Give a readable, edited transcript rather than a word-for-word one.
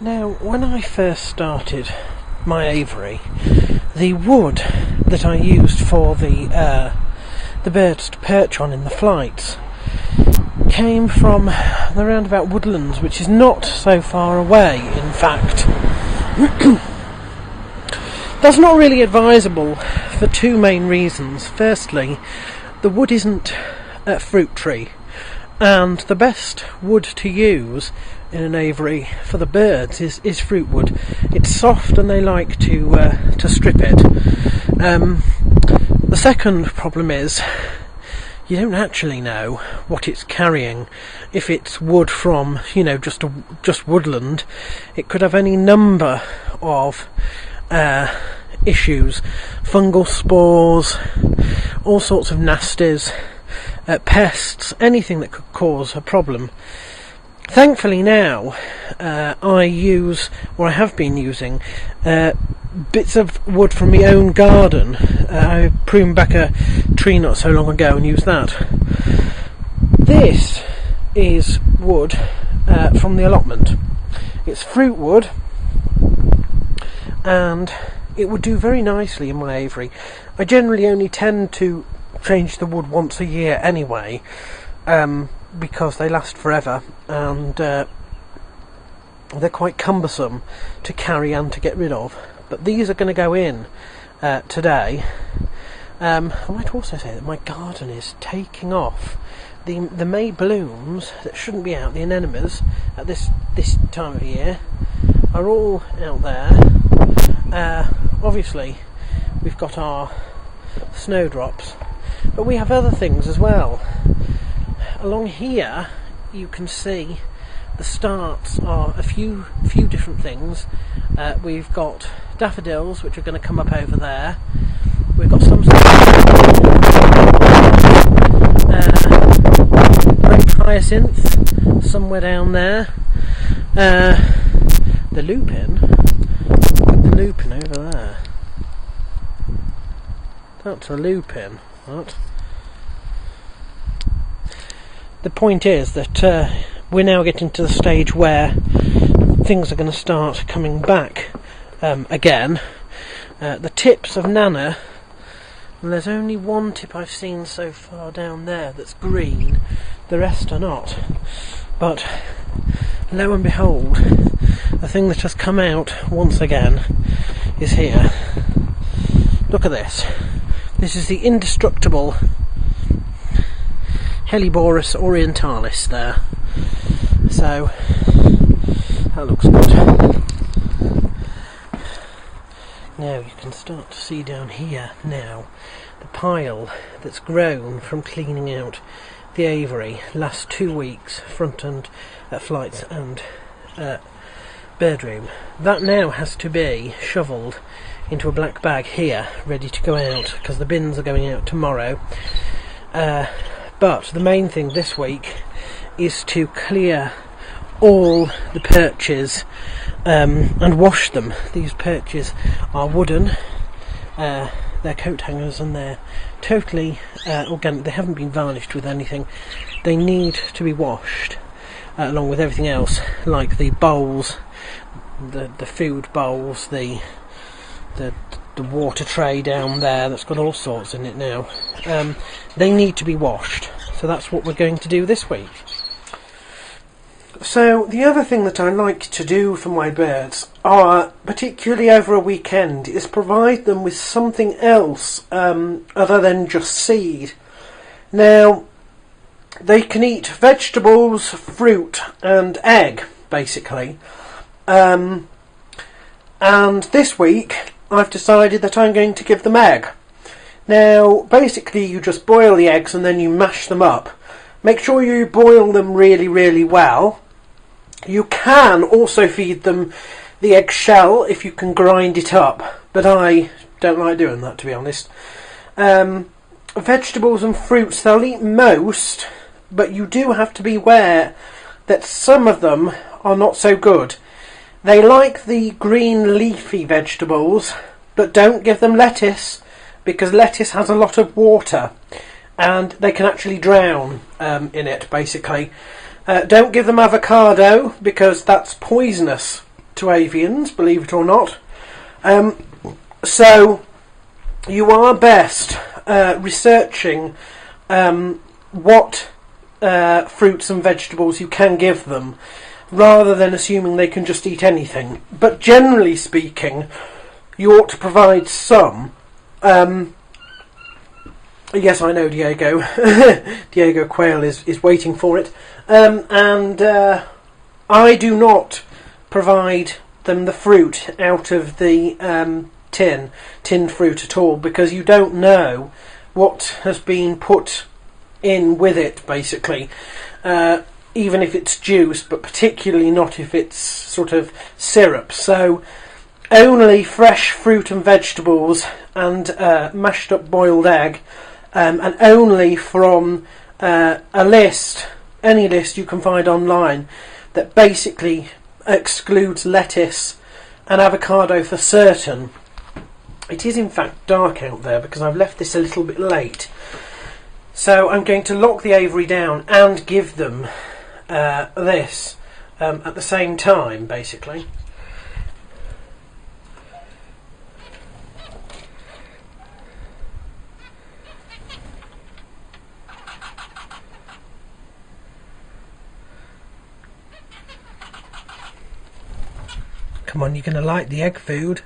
Now, when I first started my aviary, the wood that I used for the birds to perch on in the flights came from the roundabout woodlands, which is not so far away, in fact. That's not really advisable for two main reasons. Firstly, the wood isn't a fruit tree, and the best wood to use in an aviary for the birds is fruit wood. It's soft and they like to strip it. The second problem is you don't actually know what it's carrying. If it's wood from, just woodland, it could have any number of issues, fungal spores, all sorts of nasties, pests, anything that could cause a problem. Thankfully now I have been using bits of wood from my own garden. I pruned back a tree not so long ago and used that. This is wood from the allotment. It's fruit wood, and it would do very nicely in my aviary. I generally only tend to change the wood once a year anyway, because they last forever, and they're quite cumbersome to carry and to get rid of. But these are going to go in today. I might also say that my garden is taking off. The May blooms that shouldn't be out, the anemones, at this time of year, are all out there. Obviously, we've got our snowdrops, but we have other things as well. Along here, you can see the starts are a few different things. We've got daffodils, which are going to come up over there. We've got some grape hyacinth somewhere down there. The lupin. Look at the lupin over there. That's a lupin. What? The point is that we're now getting to the stage where things are going to start coming back again. The tips of Nana, and there's only one tip I've seen so far down there that's green, the rest are not. But lo and behold, the thing that has come out once again is here. Look at this. This is the indestructible Helleborus orientalis there. So that looks good. Now you can start to see down here now the pile that's grown from cleaning out the aviary last 2 weeks, front and flights and bird room. That now has to be shovelled into a black bag here, ready to go out, because the bins are going out tomorrow. But the main thing this week is to clear all the perches and wash them. These perches are wooden, they're coat hangers, and they're totally organic. They haven't been varnished with anything. They need to be washed along with everything else, like the bowls, the food bowls, the water tray down there that's got all sorts in it now. They need to be washed, so that's what we're going to do this week. So the other thing that I like to do for my birds, particularly over a weekend, is provide them with something else other than just seed. Now, they can eat vegetables, fruit and egg, basically. And this week I've decided that I'm going to give them egg. Now, basically you just boil the eggs and then you mash them up. Make sure you boil them really, really well. You can also feed them the egg shell if you can grind it up, but I don't like doing that, to be honest. Vegetables and fruits, they'll eat most, but you do have to be aware that some of them are not so good. They like the green leafy vegetables, but don't give them lettuce, because lettuce has a lot of water and they can actually drown in it, basically. Don't give them avocado, because that's poisonous. to avians, believe it or not. So you are best researching what fruits and vegetables you can give them, rather than assuming they can just eat anything. But generally speaking, you ought to provide some. Yes, I know, Diego. Diego Quayle is waiting for it. And I do not provide them the fruit out of the tinned fruit at all, because you don't know what has been put in with it, basically. Even if it's juice, but particularly not if it's sort of syrup. So only fresh fruit and vegetables and mashed up boiled egg, and only from a list, any list you can find online, that basically excludes lettuce and avocado for certain. It is in fact dark out there because I've left this a little bit late. So I'm going to lock the aviary down and give them this at the same time, basically. Come on, you're going to like the egg food.